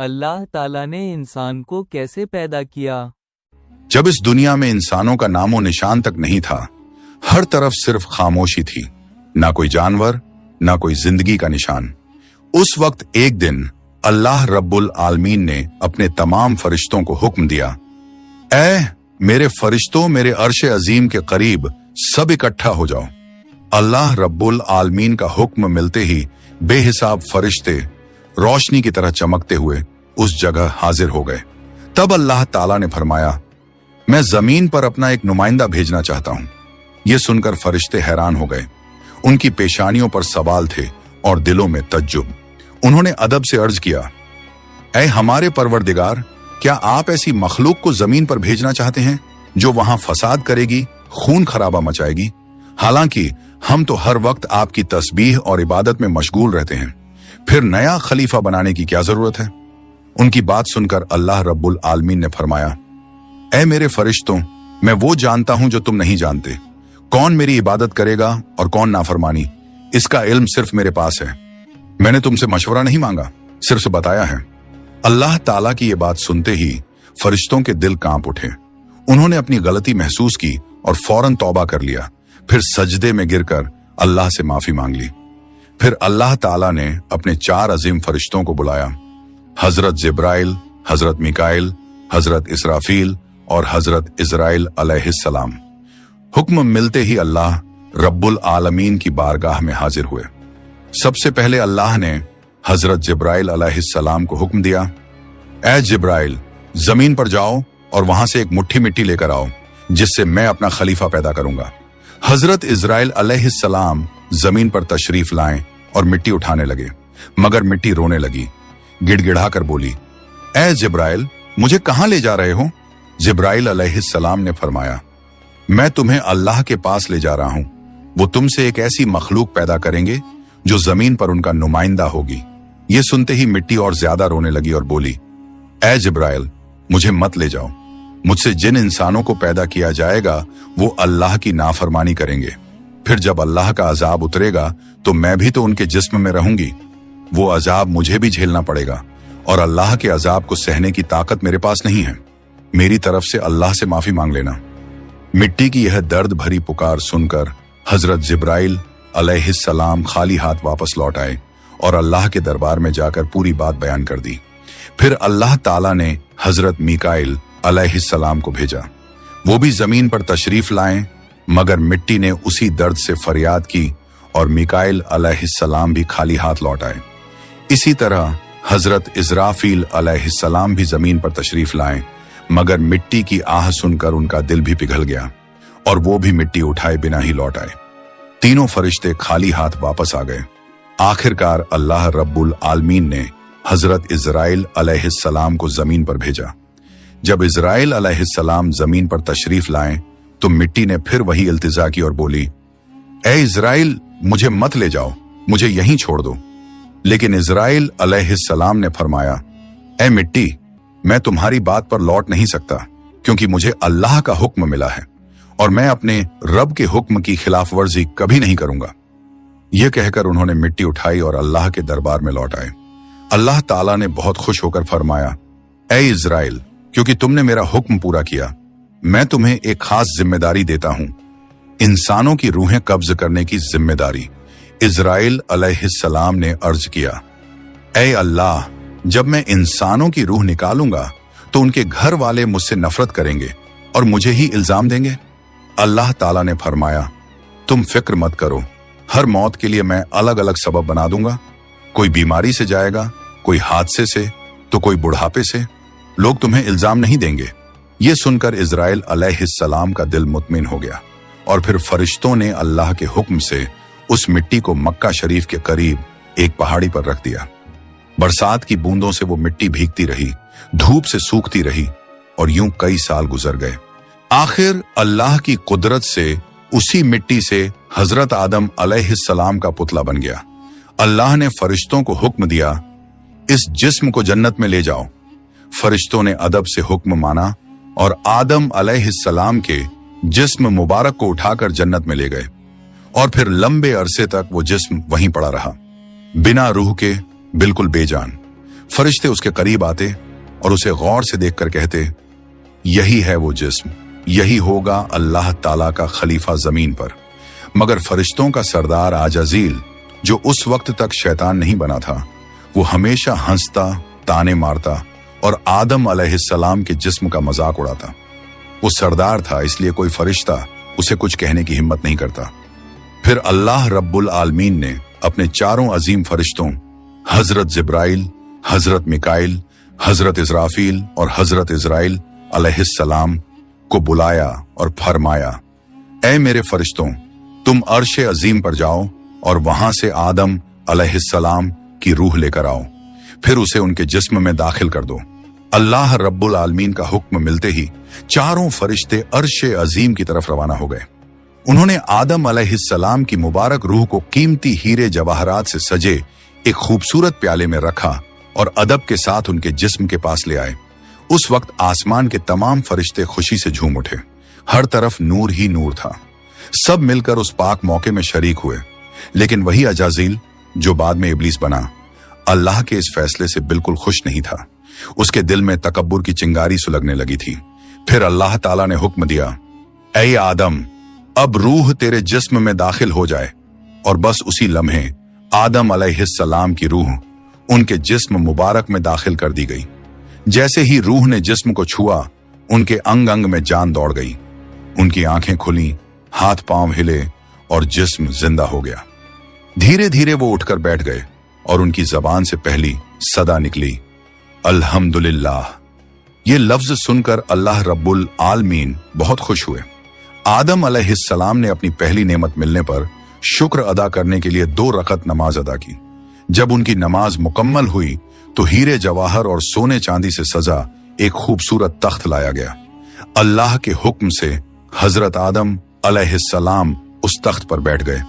اللہ ताला ने इंसान को कैसे पैदा किया? जब इस दुनिया में इंसानों का नामो निशान तक नहीं था, हर तरफ सिर्फ खामोशी थी, ना कोई जानवर, ना कोई जिंदगी का निशान। उस वक्त एक दिन अल्लाह रब्बुल आलमीन ने अपने तमाम फरिश्तों को हुक्म दिया, ऐ मेरे फरिश्तों, मेरे अर्श अजीम के करीब सब इकट्ठा हो जाओ। अल्लाह रब्बुल आलमीन का हुक्म मिलते ही बेहिसाब फरिश्ते रोशनी की तरह चमकते हुए उस जगह हाजिर हो गए। तब अल्लाह ताला ने फरमाया, मैं जमीन पर अपना एक नुमाइंदा भेजना चाहता हूं। ये सुनकर फरिश्ते हैरान हो गए। उनकी पेशानियों पर सवाल थे और दिलों में तज्जुब। उन्होंने अदब से अर्ज किया, ऐ हमारे परवरदिगार, क्या आप ऐसी मखलूक को जमीन पर भेजना चाहते हैं जो वहां फसाद करेगी, खून खराबा मचाएगी? हालांकि हम तो हर वक्त आपकी तस्बीह और इबादत में मशगूल रहते हैं, फिर नया खलीफा बनाने की क्या जरूरत है? उनकी बात सुनकर अल्लाह रब्बुल आलमीन ने फरमाया, ऐ मेरे फरिश्तों, मैं वो जानता हूं जो तुम नहीं जानते। कौन मेरी इबादत करेगा और कौन नाफरमानी, इसका इल्म सिर्फ मेरे पास है। मैंने तुमसे मशवरा नहीं मांगा, सिर्फ बताया है। अल्लाह ताला की ये बात सुनते ही फरिश्तों के दिल कांप उठे। उन्होंने अपनी गलती महसूस की और फौरन तौबा कर लिया। फिर सजदे में गिरकर अल्लाह से माफी मांग ली। फिर अल्लाह ताला ने अपने 4 अजीम फरिश्तों को बुलाया, हजरत जिब्राइल, हजरत मिकाइल, हजरत इसराफील और हजरत इजराइल अलैहिस्सलाम। हुक्म मिलते ही अल्लाह रब्बुल आलमीन की बारगाह में हाजिर हुए। सबसे पहले अल्लाह ने हजरत जिब्राइल अलैहिस्सलाम को हुक्म दिया, ऐ जिब्राइल, जमीन पर जाओ और वहां से एक मुट्ठी मिट्टी लेकर आओ, जिससे मैं अपना खलीफा पैदा करूंगा। हजरत इजराइल अलैहिस्सलाम जमीन पर तशरीफ लाएं और मिट्टी उठाने लगे, मगर मिट्टी रोने लगी। गिड़गिड़ा कर बोली, ऐ जिब्राइल, मुझे कहां ले जा रहे हो? जिब्राइल अलैहिस्सलाम ने फरमाया, मैं तुम्हें अल्लाह के पास ले जा रहा हूं। वो तुमसे एक ऐसी मखलूक पैदा करेंगे जो जमीन पर उनका नुमाइंदा होगी। ये सुनते ही मिट्टी और ज्यादा रोने लगी और बोली, ऐ जिब्राइल, मुझे मत ले जाओ। मुझसे जिन इंसानों को पैदा किया जाएगा वो अल्लाह की नाफरमानी करेंगे। फिर जब अल्लाह का अजाब उतरेगा तो मैं भी तो उनके जिस्म में रहूंगी। वो अजाब मुझे भी झेलना पड़ेगा और अल्लाह के अजाब को सहने की ताकत मेरे पास नहीं है। मेरी तरफ से अल्लाह से माफी मांग लेना। मिट्टी की यह दर्द भरी पुकार सुनकर हजरत जिब्राइल अलैहिस्सलाम खाली हाथ वापस लौट आए और अल्लाह के दरबार में जाकर पूरी बात बयान कर दी। फिर अल्लाह ताला ने हजरत मिकाइल अलैहिस्सलाम को भेजा। वो भी जमीन पर तशरीफ लाएं, मगर मिट्टी ने उसी दर्द से फरियाद की और मिकाइल अलैहिस्सलाम भी खाली हाथ लौट आए। इसी तरह हजरत इजराफील अलैहिस्सलाम भी जमीन पर तशरीफ लाएं, मगर मिट्टी की आह सुनकर उनका दिल भी पिघल गया और वो भी मिट्टी उठाए बिना ही लौट आए। तीनों फरिश्ते खाली हाथ वापस आ गए। आखिरकार अल्लाह रब्बुल आलमीन ने हजरत इजराइल अलैहिस्सलाम को जमीन पर भेजा। जब इजराइल अलैहिस्सलाम जमीन पर तशरीफ लाएं तो मिट्टी ने फिर वही इल्तिजा की और बोली, ऐ इजराइल, मुझे मत ले जाओ, मुझे यहीं छोड़ दो। लेकिन इजराइल अलैहिस्सलाम ने फरमाया, ऐ मिट्टी, मैं तुम्हारी बात पर लौट नहीं सकता, क्योंकि मुझे अल्लाह का हुक्म मिला है और मैं अपने रब के हुक्म की खिलाफ वर्जी कभी नहीं करूंगा। यह कहकर उन्होंने मिट्टी उठाई और अल्लाह के दरबार में लौट आए। अल्लाह ताला ने बहुत खुश होकर फरमाया, ऐ इजराइल, क्योंकि तुमने मेरा हुक्म पूरा किया, मैं तुम्हें एक खास जिम्मेदारी देता हूं, इंसानों की रूहें कब्ज करने की जिम्मेदारी। इजराइल अलैहिस्सलाम ने अर्ज किया, ऐ अल्लाह, जब मैं इंसानों की रूह निकालूंगा तो उनके घर वाले मुझसे नफरत करेंगे और मुझे ही इल्जाम देंगे। अल्लाह ताला ने फरमाया, तुम फिक्र मत करो, हर मौत के लिए मैं अलग अलग सबब बना दूंगा। कोई बीमारी से जाएगा, कोई हादसे से, तो कोई बुढ़ापे से। लोग तुम्हें इल्जाम नहीं देंगे। ये सुनकर इजराइल अलैहिस्सलाम का दिल मुतमिन हो गया और फिर फरिश्तों ने अल्लाह के हुक्म से उस मिट्टी को मक्का शरीफ के करीब एक पहाड़ी पर रख दिया। बरसात की बूंदों से वो मिट्टी भीगती रही, धूप से सूखती रही और यूं कई साल गुजर गए। आखिर अल्लाह की कुदरत से उसी मिट्टी से हजरत आदम अलैहिस्सलाम का पुतला बन गया। अल्लाह ने फरिश्तों को हुक्म दिया, इस जिस्म को जन्नत में ले जाओ। फरिश्तों ने अदब से हुक्म माना और आदम अलैहिस्सलाम के जिस्म मुबारक को उठाकर जन्नत में ले गए और फिर लंबे अरसे तक वो जिस्म वहीं पड़ा रहा, बिना रूह के, बिल्कुल बेजान। फरिश्ते उसके करीब आते और उसे गौर से देखकर कहते, यही है वो जिस्म, यही होगा अल्लाह ताला का खलीफा जमीन पर। मगर फरिश्तों का सरदार आजाजील, जो उस वक्त तक शैतान नहीं बना था, वो हमेशा हंसता, ताने मारता और आदम अलैहिस्सलाम के जिस्म का मजाक उड़ाता। वो सरदार था, इसलिए कोई फरिश्ता उसे कुछ कहने की हिम्मत नहीं करता। फिर अल्लाह रब्बुल आलमीन ने अपने चारों अजीम फरिश्तों हजरत जिब्राइल, हजरत मिकाइल, हजरत इस्राफील और हजरत इजराइल अलैहिस्सलाम को बुलाया और फरमाया, ऐ मेरे फरिश्तों, तुम अर्शे अजीम पर जाओ और वहां से आदम अलैहिस्सलाम की रूह लेकर आओ, फिर उसे उनके जिस्म में दाखिल कर दो। अल्लाह रब्बुल आलमीन का हुक्म मिलते ही चारों फरिश्ते अर्शे अजीम की तरफ रवाना हो गए। उन्होंने आदम अलैहिस्सलाम की मुबारक रूह को कीमती हीरे जवाहरात से सजे एक खूबसूरत प्याले में रखा और अदब के साथ उनके जिस्म के पास ले आए। उस वक्त आसमान के तमाम फरिश्ते खुशी से झूम उठे। हर तरफ नूर ही नूर था। सब मिलकर उस पाक मौके में शरीक हुए। लेकिन वही अजाजील, जो बाद में इब्लीस बना, अल्लाह के इस फैसले से बिल्कुल खुश नहीं था। उसके दिल में तकब्बुर की चिंगारी सुलगने लगी थी। फिर अल्लाह ताला ने हुक्म दिया, ऐ आदम, अब रूह तेरे जिस्म में दाखिल हो जाए। और बस उसी लम्हे आदम अलैहिस्सलाम की रूह उनके जिस्म मुबारक में दाखिल कर दी गई। जैसे ही रूह ने जिस्म को छुआ, उनके अंग अंग में जान दौड़ गई। उनकी आंखें खुली, हाथ पांव हिले और जिस्म जिंदा हो गया। धीरे धीरे वो उठकर बैठ गए और उनकी जबान से पहली सदा निकली, अल्हम्दुलिल्लाह। ये लफ्ज सुनकर अल्लाह रब्बुल आलमीन बहुत खुश हुए। आदम अलैहिस्सलाम ने अपनी पहली नेमत मिलने पर शुक्र अदा करने के लिए 2 रकत नमाज अदा की। जब उनकी नमाज मुकम्मल हुई तो हीरे जवाहर और सोने चांदी से सजा एक खूबसूरत तख्त लाया गया। अल्लाह के हुक्म से हजरत आदम अलैहिस्सलाम उस तख्त पर बैठ गए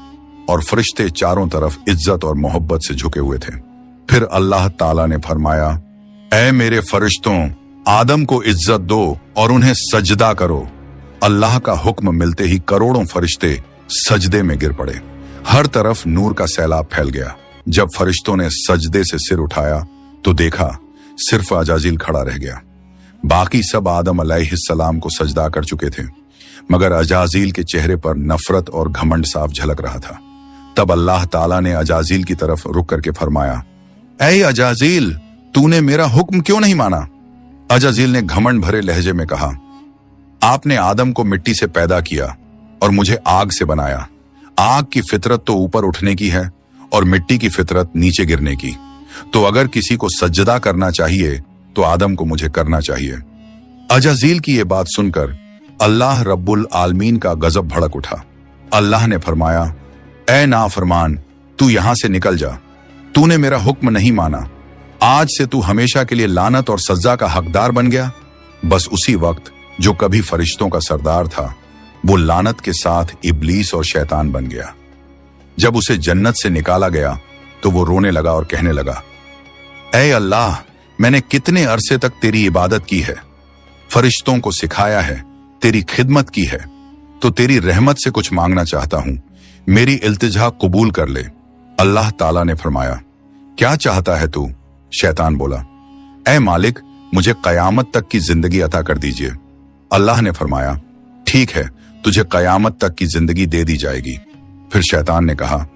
और फरिश्ते चारों तरफ इज्जत और मोहब्बत से झुके हुए थे। फिर अल्लाह ताला ने फरमाया, ऐ मेरे फरिश्तों, आदम को इज्जत दो और उन्हें सजदा करो। अल्लाह का हुक्म मिलते ही करोड़ों फरिश्ते सजदे में गिर पड़े। हर तरफ नूर का सैलाब फैल गया। जब फरिश्तों ने सजदे से सिर उठाया तो देखा सिर्फ अजाजील खड़ा रह गया। बाकी सब आदम अलैहिस्सलाम को सजदा कर चुके थे, मगर अजाजील के चेहरे पर नफरत और घमंड साफ झलक रहा था। तब अल्लाह ताला ने अजाजील की तरफ रुक करके फरमाया, ऐ अजाजील, तूने मेरा हुक्म क्यों नहीं माना? अजाजील ने घमंड भरे लहजे में कहा, आपने आदम को मिट्टी से पैदा किया और मुझे आग से बनाया। आग की फितरत तो ऊपर उठने की है और मिट्टी की फितरत नीचे गिरने की। तो अगर किसी को सजदा करना चाहिए तो आदम को मुझे करना चाहिए। अजाजील की ये बात सुनकर अल्लाह रब्बुल आलमीन का गजब भड़क उठा। अल्लाह ने फरमाया, ऐ नाफरमान, तू यहां से निकल जा। तूने मेरा हुक्म नहीं माना। आज से तू हमेशा के लिए लानत और सजा का हकदार बन गया। बस उसी वक्त जो कभी फरिश्तों का सरदार था, वो लानत के साथ इब्लीस और शैतान बन गया। जब उसे जन्नत से निकाला गया तो वो रोने लगा और कहने लगा, ऐ अल्लाह, मैंने कितने अरसे तक तेरी इबादत की है, फरिश्तों को सिखाया है, तेरी खिदमत की है, तो तेरी रहमत से कुछ मांगना चाहता हूं, मेरी इल्तिजा कबूल कर ले। अल्लाह ताला ने फरमाया, क्या चाहता है तू? शैतान बोला, ऐ मालिक, मुझे कयामत तक की जिंदगी अता कर दीजिए। अल्लाह ने फरमाया, ठीक है, तुझे कयामत तक की जिंदगी दे दी जाएगी। फिर शैतान ने कहा,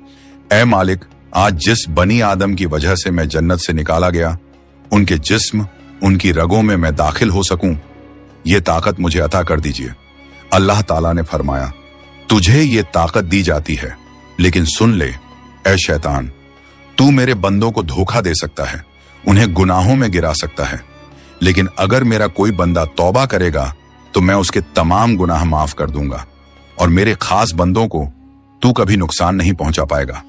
ऐ मालिक, आज जिस बनी आदम की वजह से मैं जन्नत से निकाला गया, उनके जिस्म, उनकी रगों में मैं दाखिल हो सकूं, ये ताकत मुझे अता कर दीजिए। अल्लाह ताला ने फरमाया, तुझे ये ताकत दी जाती है, लेकिन सुन ले ऐ शैतान, तू मेरे बंदों को धोखा दे सकता है, उन्हें गुनाहों में गिरा सकता है, लेकिन अगर मेरा कोई बंदा तौबा करेगा तो मैं उसके तमाम गुनाह माफ कर दूंगा और मेरे खास बंदों को तू कभी नुकसान नहीं पहुंचा पाएगा।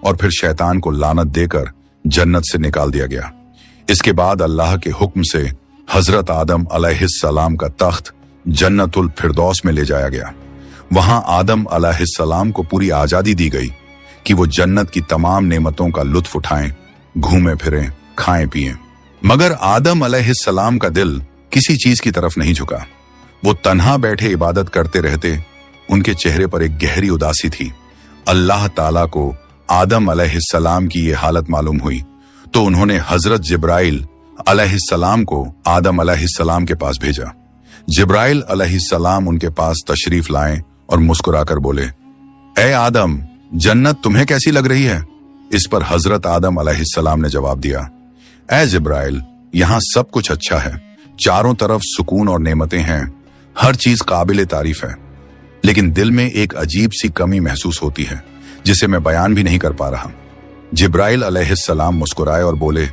और फिर शैतान को लानत देकर जन्नत से निकाल दिया गया। इसके बाद अल्लाह के हुक्म से हजरत आदम अलैहिस्सलाम का तख्त जन्नतुल फिरदौस में ले जाया गया। वहां आदम अलैहिस्सलाम को पूरी आजादी दी गई कि वो जन्नत की तमाम नेमतों का लुत्फ उठाएं, घूमें फिरें, खाएं पिएं। मगर आदम अलैहिस्सलाम का दिल किसी चीज की तरफ नहीं झुका। वो तन्हा बैठे इबादत करते रहते। उनके चेहरे पर एक गहरी उदासी थी। अल्लाह ताला को आदम अलैहिस्सलाम की ये हालत मालूम हुई तो उन्होंने हजरत जिब्राइल अलैहिस्सलाम को आदम अलैहिस्सलाम के पास भेजा। जिब्राइल अलैहिस्सलाम उनके पास तशरीफ लाए और मुस्कुराकर बोले, ए आदम, जन्नत तुम्हें कैसी लग रही है? इस पर हजरत आदम अलैहिस्सलाम ने जवाब दिया, ए जिब्राइल, यहाँ सब कुछ अच्छा है, चारों तरफ सुकून और नेमतें हैं, हर चीज काबिल तारीफ है, लेकिन दिल में एक अजीब सी कमी महसूस होती है जिसे मैं बयान भी नहीं कर पा रहा। जिब्राइल अलैहिस्सलाम मुस्कुराए और बोले,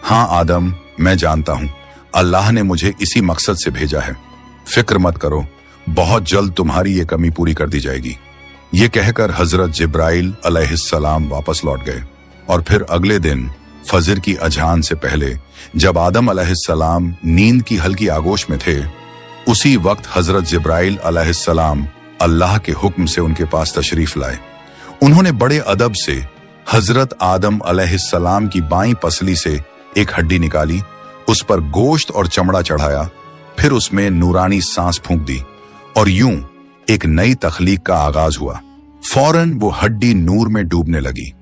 हाँ आदम, मैं जानता हूं, अल्लाह ने मुझे इसी मकसद से भेजा है, फिक्र मत करो, बहुत जल्द तुम्हारी ये कमी पूरी कर दी जाएगी। ये कहकर हजरत जिब्राइल अलैहिस्सलाम वापस लौट गए और फिर अगले दिन फजर की अजान से पहले जब आदम अलैहिस्सलाम नींद की हल्की आगोश में थे, उसी वक्त हजरत जिब्राइल अलैहिस्सलाम अल्लाह के हुक्म से उनके पास तशरीफ लाए। उन्होंने बड़े अदब से हजरत आदम अलैहिस्सलाम की बाईं पसली से एक हड्डी निकाली, उस पर गोश्त और चमड़ा चढ़ाया, फिर उसमें नूरानी सांस फूंक दी और यूं एक नई तखलीक का आगाज हुआ। फौरन वो हड्डी नूर में डूबने लगी।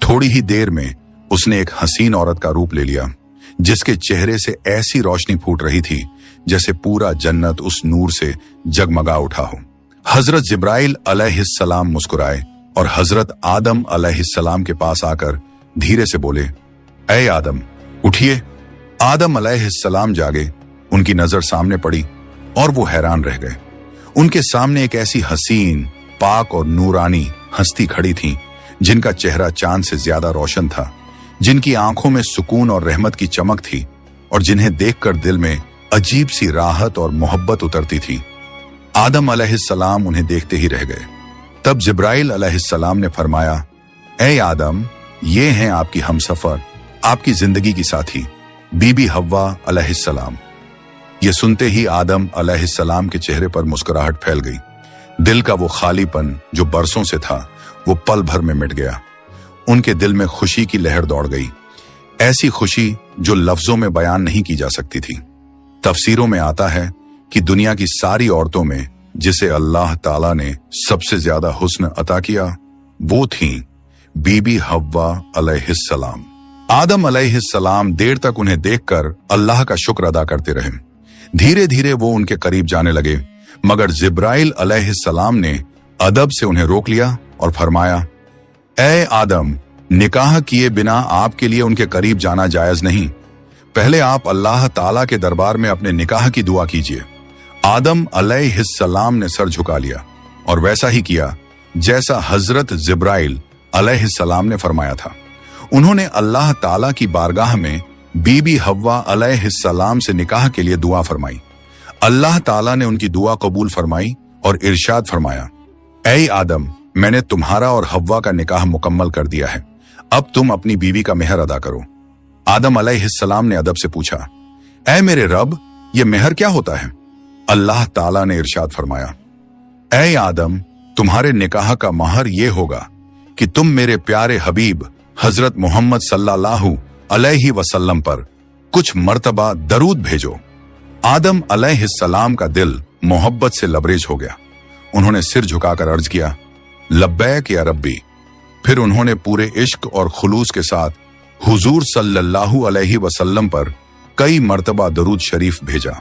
थोड़ी ही देर में उसने एक हसीन औरत का रूप ले लिया, जिसके चेहरे से ऐसी रोशनी फूट रही थी जैसे पूरा जन्नत उस नूर से जगमगा उठा हो। हजरत जिब्राइल अलैहिस्सलाम मुस्कुराए और हजरत आदम अलैहिस्सलाम के पास आकर धीरे से बोले, ऐ आदम, उठिए। आदम अलैहिस्सलाम जागे, उनकी नजर सामने पड़ी और वो हैरान रह गए। उनके सामने एक ऐसी हसीन, पाक और नूरानी हस्ती खड़ी थी जिनका चेहरा चांद से ज्यादा रोशन था, जिनकी आंखों में सुकून और रहमत की चमक थी और जिन्हें देखकर दिल में अजीब सी राहत और मोहब्बत उतरती थी। आदम अलैहिस्सलाम उन्हें देखते ही रह गए। तब जिब्राइल अलैहिस्सलाम ने फरमाया, ऐ आदम, ये हैं आपकी हमसफर, आपकी जिंदगी की साथी, बीबी हव्वा अलैहिस्सलाम। ये सुनते ही आदम अलैहिस्सलाम के चेहरे पर मुस्कुराहट फैल गई। दिल का वो खालीपन जो बरसों से था, वो पल भर में मिट गया। उनके दिल में खुशी की लहर दौड़ गई, ऐसी खुशी जो लफ्जों में बयान नहीं की जा सकती थी। तफसीरों में आता है कि दुनिया की सारी औरतों में जिसे अल्लाह ताला ने सबसे ज्यादा हुस्न अता किया, वो थीं बीबी हव्वा अलैहिस्सलाम। आदम अलैहिस्सलाम देर तक उन्हें देखकर अल्लाह का शुक्र अदा करते रहे। धीरे धीरे वो उनके करीब जाने लगे, मगर जिब्राइल अलैहिस्सलाम ने अदब से उन्हें रोक लिया और फरमाया, ऐ आदम, निकाह किए बिना आपके लिए उनके करीब जाना जायज नहीं। पहले आप अल्लाह ताला के दरबार में अपने निकाह की दुआ कीजिए। आदम अलैहिस्सलाम ने सर झुका लिया और वैसा ही किया जैसा हजरत जिब्राइल अलैहिस्सलाम ने फरमाया था। उन्होंने अल्लाह ताला की बारगाह में बीबी हव्वा अलैहिस्सलाम से निकाह के लिए दुआ फरमाई। अल्लाह ताला ने उनकी दुआ कबूल फरमाई और इरशाद फरमाया, ऐ आदम, मैंने तुम्हारा और हव्वा का निकाह मुकम्मल कर दिया है, अब तुम अपनी बीवी का मेहर अदा करो। आदम अलैहिस्सलाम ने अदब से पूछा, ऐ मेरे रब, ये मेहर क्या होता है? अल्लाह ताला ने इरशाद फरमाया, ऐ आदम, तुम्हारे निकाह का महर ये होगा कि तुम मेरे प्यारे हबीब हजरत मोहम्मद सल्लल्लाहु अलैहि वसल्लम पर कुछ मर्तबा दरूद भेजो। आदम अलैहिस्सलाम का दिल मोहब्बत से लबरेज हो गया। उन्होंने सिर झुकाकर अर्ज किया, लब्बैक या रब्बी। फिर उन्होंने पूरे इश्क और खुलूस के साथ हुजूर सल्लल्लाहु अलैहि वसल्लम पर कई मर्तबा दरूद शरीफ भेजा।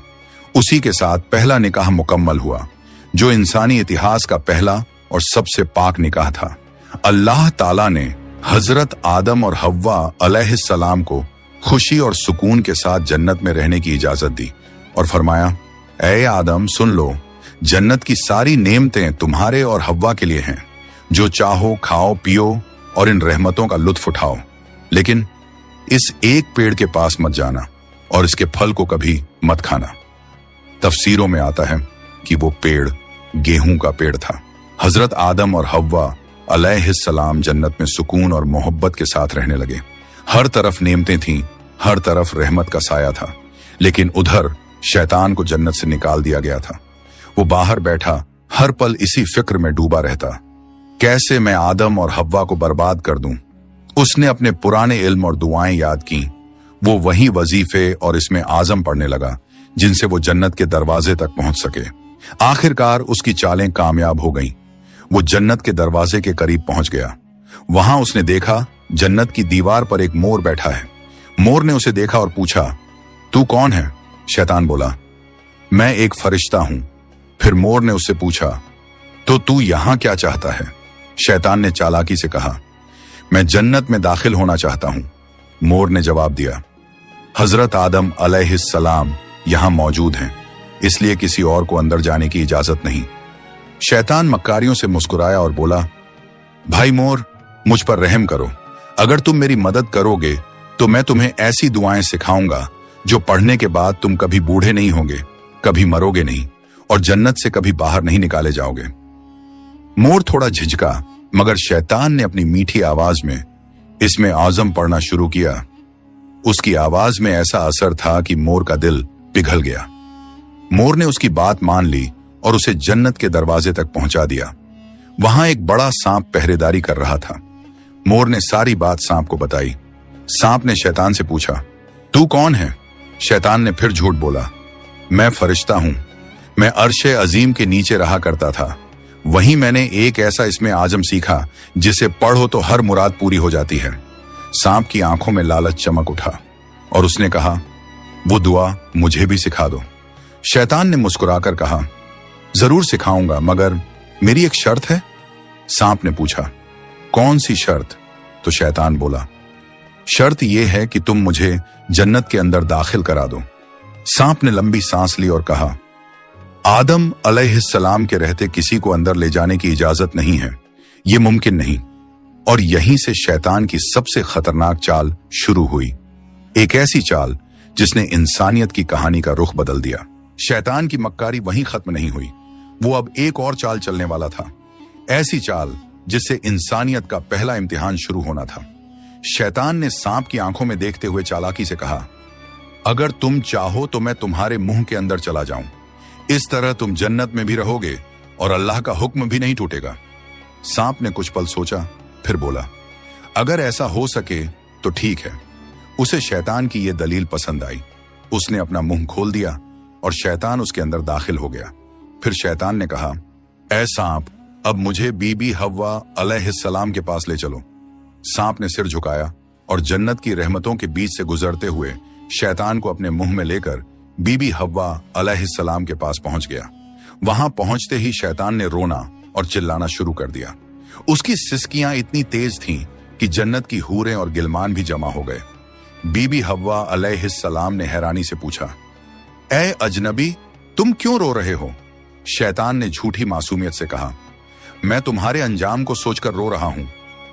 उसी के साथ पहला निकाह मुकम्मल हुआ, जो इंसानी इतिहास का पहला और सबसे पाक निकाह था। अल्लाह ताला ने हजरत आदम और हव्वा अलैहिस्सलाम को खुशी और सुकून के साथ जन्नत में रहने की इजाजत दी और फरमाया, ऐ आदम, सुन लो, जन्नत की सारी नेमतें तुम्हारे और हव्वा के लिए हैं। जो चाहो खाओ पियो और इन रहमतों का लुत्फ उठाओ, लेकिन इस एक पेड़ के पास मत जाना और इसके फल को कभी मत खाना। तफसीरों में आता है कि वो पेड़ गेहूं का पेड़ था। हजरत आदम और हव्वा अलैहिस्सलाम जन्नत में सुकून और मोहब्बत के साथ रहने लगे। हर तरफ नेमतें थीं, हर तरफ रहमत का साया था, लेकिन उधर शैतान को जन्नत से निकाल दिया गया था। वो बाहर बैठा हर पल इसी फिक्र में डूबा रहता, कैसे मैं आदम और हव्वा को बर्बाद कर दूं। उसने अपने पुराने इल्म और दुआएं याद की। वो वही वजीफे और इसमें आजम पढ़ने लगा जिनसे वो जन्नत के दरवाजे तक पहुंच सके। आखिरकार उसकी चालें कामयाब हो गईं। वो जन्नत के दरवाजे के करीब पहुंच गया। वहां उसने देखा जन्नत की दीवार पर एक मोर बैठा है, मोर ने उसे देखा और पूछा, तू कौन है? शैतान बोला, मैं एक फरिश्ता हूं। फिर मोर ने उससे पूछा, तो तू यहां क्या चाहता है? शैतान ने चालाकी से कहा, मैं जन्नत में दाखिल होना चाहता हूं। मोर ने जवाब दिया, हजरत आदम अलैहिस्सलाम यहां मौजूद हैं, इसलिए किसी और को अंदर जाने की इजाजत नहीं। शैतान मक्कारियों से मुस्कुराया और बोला, भाई मोर, मुझ पर रहम करो। अगर तुम मेरी मदद करोगे तो मैं तुम्हें ऐसी दुआएं सिखाऊंगा जो पढ़ने के बाद तुम कभी बूढ़े नहीं होगे, कभी मरोगे नहीं और जन्नत से कभी बाहर नहीं निकाले जाओगे। मोर थोड़ा झिझका, मगर शैतान ने अपनी मीठी आवाज में इसमें आजम पढ़ना शुरू किया। उसकी आवाज में ऐसा असर था कि मोर का दिल पिघल गया। मोर ने उसकी बात मान ली और उसे जन्नत के दरवाजे तक पहुंचा दिया। वहां एक बड़ा सांप पहरेदारी कर रहा था। मोर ने सारी बात सांप को बताई। सांप ने शैतान से पूछा, तू कौन है? शैतान ने फिर झूठ बोला, मैं फरिश्ता हूं। मैं अर्शे अजीम के नीचे रहा करता था। वहीं मैंने एक ऐसा इसमें आजम सीखा जिसे पढ़ो तो हर मुराद पूरी हो जाती है। सांप की आंखों में लालच चमक उठा और उसने कहा, वो दुआ मुझे भी सिखा दो। शैतान ने मुस्कुराकर कहा, जरूर सिखाऊंगा, मगर मेरी एक शर्त है। सांप ने पूछा, कौन सी शर्त? तो शैतान बोला, शर्त यह है कि तुम मुझे जन्नत के अंदर दाखिल करा दो। सांप ने लंबी सांस ली और कहा, आदम अलैहिस्सलाम के रहते किसी को अंदर ले जाने की इजाजत नहीं है, यह मुमकिन नहीं। और यहीं से शैतान की सबसे खतरनाक चाल शुरू हुई, एक ऐसी चाल जिसने इंसानियत की कहानी का रुख बदल दिया। शैतान की मक्कारी वहीं खत्म नहीं हुई, वो अब एक और चाल चलने वाला था, ऐसी चाल जिससे इंसानियत का पहला इम्तिहान शुरू होना था। शैतान ने सांप की आंखों में देखते हुए चालाकी से कहा, अगर तुम चाहो तो मैं तुम्हारे मुंह के अंदर चला जाऊं, इस तरह तुम जन्नत में भी रहोगे और अल्लाह का हुक्म भी नहीं टूटेगा। सांप ने कुछ पल सोचा, फिर बोला, अगर ऐसा हो सके तो ठीक है। उसे शैतान की यह दलील पसंद आई। उसने अपना मुंह खोल दिया और शैतान उसके अंदर दाखिल हो गया। फिर शैतान ने कहा, ऐ सांप, अब मुझे बीबी हव्वा अलैहिस्सलाम के पास ले चलो। सांप ने सिर झुकाया और जन्नत की रहमतों के बीच से गुजरते हुए शैतान को अपने मुंह में लेकर बीबी हव्वा अलैहिस्सलाम के पास पहुंच गया। वहां पहुंचते ही शैतान ने रोना और चिल्लाना शुरू कर दिया। उसकी सिसकियां इतनी तेज थीं कि जन्नत की हूरें और गिलमान भी जमा हो गए। बीबी हव्वा अलैहिस्सलाम ने हैरानी से पूछा, ऐ अजनबी, तुम क्यों रो रहे हो? शैतान ने झूठी मासूमियत से कहा, मैं तुम्हारे अंजाम को सोचकर रो रहा हूं।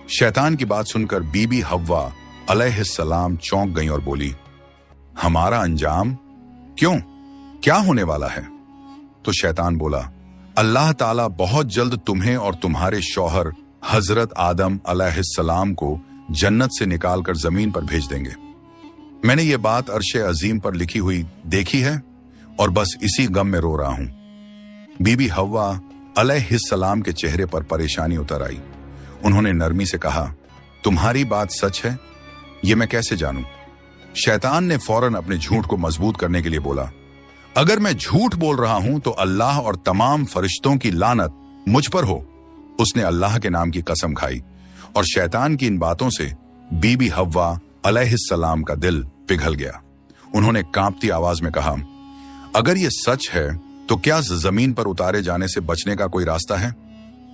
शैतान की बात सुनकर बीबी हव्वा अलैहिस्सलाम चौंक गई और बोली, हमारा अंजाम? क्यों, क्या होने वाला है? तो शैतान बोला, अल्लाह ताला बहुत जल्द तुम्हें और तुम्हारे शौहर हजरत आदम अलैहिस्सलाम को जन्नत से निकालकर जमीन पर भेज देंगे। मैंने ये बात अर्शे अजीम पर लिखी हुई देखी है और बस इसी गम में रो रहा हूं। बीबी हव्वा अलैहिस्सलाम के चेहरे पर परेशानी उतर आई। उन्होंने नरमी से कहा, तुम्हारी बात सच है? ये मैं कैसे जानूं? शैतान ने फौरन अपने झूठ को मजबूत करने के लिए बोला, अगर मैं झूठ बोल रहा हूं तो अल्लाह और तमाम फरिश्तों की लानत मुझ पर हो। उसने अल्लाह के नाम की कसम खाई और शैतान की इन बातों से बीबी हव्वा अलैहिस्सलाम का दिल पिघल गया। उन्होंने कांपती आवाज में कहा, अगर ये सच है तो क्या जमीन पर उतारे जाने से बचने का कोई रास्ता है?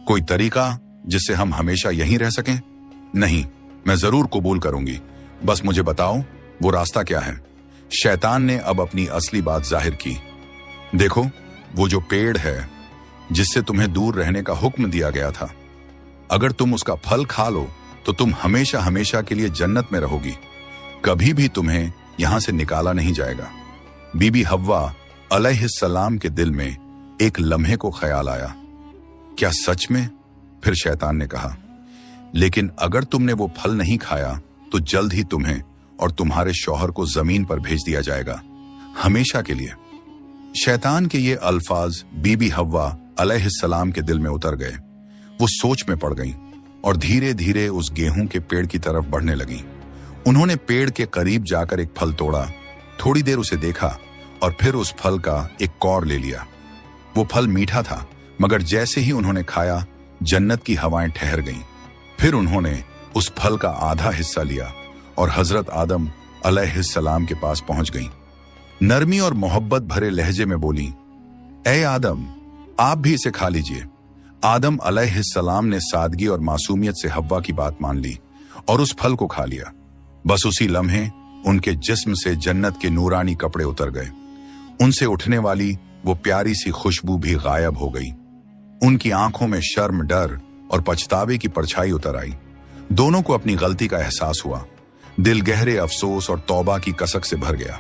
कोई तरीका जिससे हम हमेशा यहीं रह सकें? नहीं, मैं जरूर कबूल करूंगी, बस मुझे बताओ वो रास्ता क्या है। शैतान ने अब अपनी असली बात जाहिर की। देखो, वो जो पेड़ है जिससे तुम्हें दूर रहने का हुक्म दिया गया था, अगर तुम उसका फल खा लो तो तुम हमेशा हमेशा के लिए जन्नत में रहोगी, कभी भी तुम्हें यहां से निकाला नहीं जाएगा। बीबी हव्वा अलैहिस्सलाम के दिल में एक लम्हे को ख्याल आया, क्या सच में? फिर शैतान ने कहा, लेकिन अगर तुमने वो फल नहीं खाया तो जल्द ही तुम्हें और तुम्हारे शौहर को जमीन पर भेज दिया जाएगा, हमेशा के लिए। शैतान के ये अल्फाज बीबी हव्वा अलैहिस्सलाम के दिल में उतर गए। वो सोच में पड़ गईं और धीरे धीरे उस गेहूं के पेड़ की तरफ बढ़ने लगीं। उन्होंने पेड़ के करीब जाकर एक फल तोड़ा, थोड़ी देर उसे देखा और फिर उस फल का एक कौर ले लिया। वो फल मीठा था, मगर जैसे ही उन्होंने खाया जन्नत की हवाएं ठहर गईं। फिर उन्होंने उस फल का आधा हिस्सा लिया और हजरत आदम अलैहिस्सलाम के पास पहुंच गईं। नरमी और मोहब्बत भरे लहजे में बोली, ए आदम, आप भी इसे खा लीजिए। आदम अलैहिस्सलाम ने सादगी और मासूमियत से हव्वा की बात मान ली और उस फल को खा लिया। बस उसी लम्हे उनके जिस्म से जन्नत के नूरानी कपड़े उतर गए। उनसे उठने वाली वो प्यारी सी खुशबू भी गायब हो गई। उनकी आंखों में शर्म, डर और पछतावे की परछाई उतर आई। दोनों को अपनी गलती का एहसास हुआ। दिल गहरे अफसोस और तौबा की कसक से भर गया।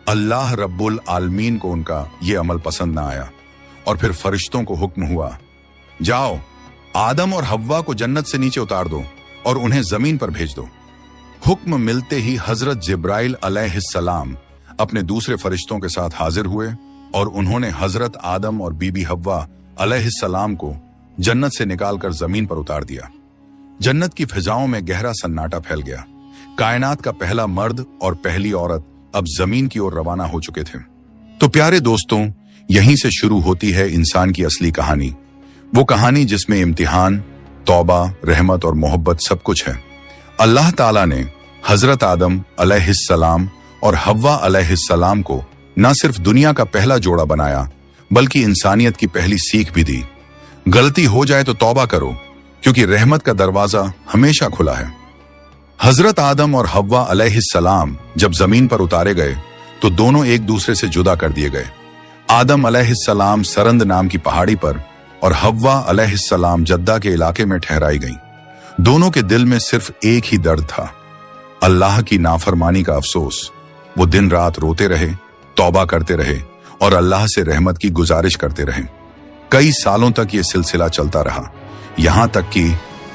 अल्लाह रब्बुल आलमीन को उनका ये अमल पसंद न आया और फिर फरिश्तों को हुक्म हुआ, जाओ, आदम और हव्वा को जन्नत से नीचे उतार दो और उन्हें जमीन पर भेज दो। हुक्म मिलते ही हजरत जिब्राइल अलैहिस्सलाम अपने दूसरे फरिश्तों के साथ हाजिर हुए और उन्होंने हजरत आदम और बीबी हव्वा अलैहिस्सलाम को जन्नत से निकालकर जमीन पर उतार दिया। जन्नत की फिजाओं में गहरा सन्नाटा फैल गया। कायनात का पहला मर्द और पहली औरत अब जमीन की ओर रवाना हो चुके थे। तो प्यारे दोस्तों, यहीं से शुरू होती है इंसान की असली कहानी। वो कहानी जिसमें इम्तिहान, तौबा, रहमत और मोहब्बत सब कुछ है। अल्लाह ताला ने हजरत आदम अलैहिस्सलाम और हव्वा अलैहिस्सलाम को न सिर्फ दुनिया का पहला जोड़ा बनाया, बल्कि इंसानियत की पहली सीख भी दी। गलती हो जाए तो तौबा करो, क्योंकि रहमत का दरवाजा हमेशा खुला है। हजरत आदम और हव्वा अलैहिस्सलाम जब जमीन पर उतारे गए तो दोनों एक दूसरे से जुदा कर दिए गए। आदम अलैहिस्सलाम सरंद नाम की पहाड़ी पर और हव्वा अलैहिस्सलाम जद्दा के इलाके में ठहराई गईं। दोनों के दिल में सिर्फ एक ही दर्द था, अल्लाह की नाफरमानी का अफसोस। वो दिन रात रोते रहे, तौबा करते रहे और अल्लाह से रहमत की गुजारिश करते रहे। कई सालों तक ये सिलसिला चलता रहा, यहां तक कि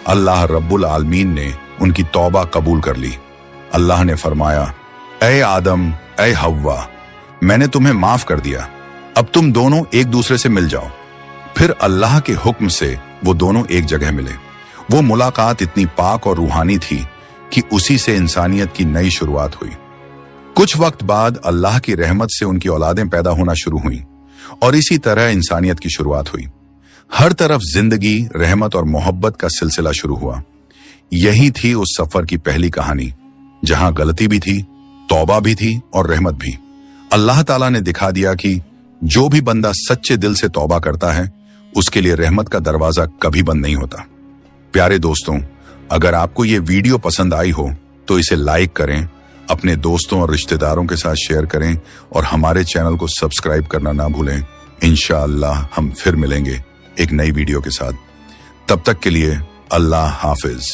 अल्लाह रब्बुल आलमीन ने उनकी तौबा कबूल कर ली। अल्लाह ने फरमाया, ए आदम, ए हव्वा, मैंने तुम्हें माफ कर दिया, अब तुम दोनों एक दूसरे से मिल जाओ। फिर अल्लाह के हुक्म से वो दोनों एक जगह मिले। वो मुलाकात इतनी पाक और रूहानी थी कि उसी से इंसानियत की नई शुरुआत हुई। कुछ वक्त बाद अल्लाह की रहमत से उनकी औलादें पैदा होना शुरू हुई और इसी तरह इंसानियत की शुरुआत हुई। हर तरफ जिंदगी, रहमत और मोहब्बत का सिलसिला शुरू हुआ। यही थी उस सफर की पहली कहानी, जहां गलती भी थी, तौबा भी थी और रहमत भी। अल्लाह ताला ने दिखा दिया कि जो भी बंदा सच्चे दिल से तौबा करता है, उसके लिए रहमत का दरवाजा कभी बंद नहीं होता। प्यारे दोस्तों, अगर आपको ये वीडियो पसंद आई हो तो इसे लाइक करें, अपने दोस्तों और रिश्तेदारों के साथ शेयर करें और हमारे चैनल को सब्सक्राइब करना ना भूलें। इंशाअल्लाह हम फिर मिलेंगे एक नई वीडियो के साथ। तब तक के लिए अल्लाह हाफिज।